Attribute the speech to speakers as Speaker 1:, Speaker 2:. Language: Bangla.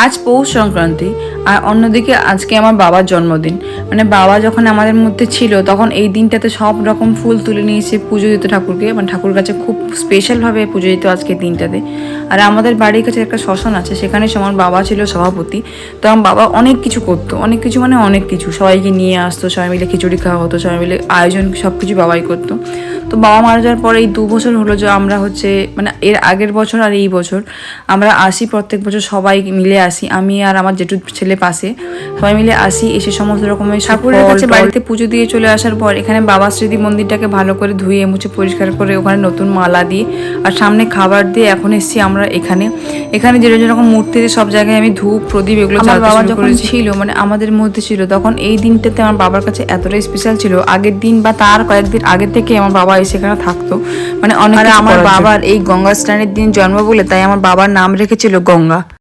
Speaker 1: আজ পৌষ সংক্রান্তি আর অন্যদিকে আজকে আমার বাবার জন্মদিন। মানে বাবা যখন আমাদের মধ্যে ছিল তখন এই দিনটাতে সব রকম ফুল তুলে নিয়ে এসে পুজো দিত ঠাকুরকে, মানে ঠাকুর কাছে খুব স্পেশালভাবে পুজো দিত আজকের দিনটাতে। আর আমাদের বাড়ির কাছে একটা শ্মশান আছে, সেখানে আমার বাবা ছিল সভাপতি। তো আমার বাবা অনেক কিছু করতো, অনেক কিছু মানে অনেক কিছু, সবাইকে নিয়ে আসতো, সবাই মিলে খিচুড়ি খাওয়া হতো, সবাই মিলে আয়োজন সব কিছু বাবাই করতো। তো বাবা মারা যাওয়ার পরে এই 2 বছর হলো যে আমরা মানে এর আগের বছর আর এই বছর আমরা আসি, প্রত্যেক বছর সবাই মিলে আসি, আমি আর আমার জেঠুর ছেলে পাশে সবাই মিলে আসি, এসে সমস্ত রকমের ঠাকুরের কাছে বাড়িতে পুজো দিয়ে চলে আসার পর এখানে বাবা স্মৃতি মন্দিরটাকে ভালো করে ধুয়ে মুছে পরিষ্কার করে ওখানে নতুন মালা দিয়ে আর সামনে খাবার দিয়ে এখন এসেছি আমরা এখানে যেরকম মূর্তিতে সব জায়গায় আমি ধূপ প্রদীপ এগুলো আমার বাবা যখন ছিল মানে আমাদের মধ্যে ছিল, তখন এই দিনটাতে আমার বাবার কাছে এতটাই স্পেশাল ছিল। আগের দিন বা তার কয়েকদিন আগের থেকে আমার বাবা সেখানে থাকতো, মানে অনেক। আমার বাবার এই গঙ্গা স্নানের দিন জন্ম বলে তাই আমার বাবার নাম রেখেছিল গঙ্গা।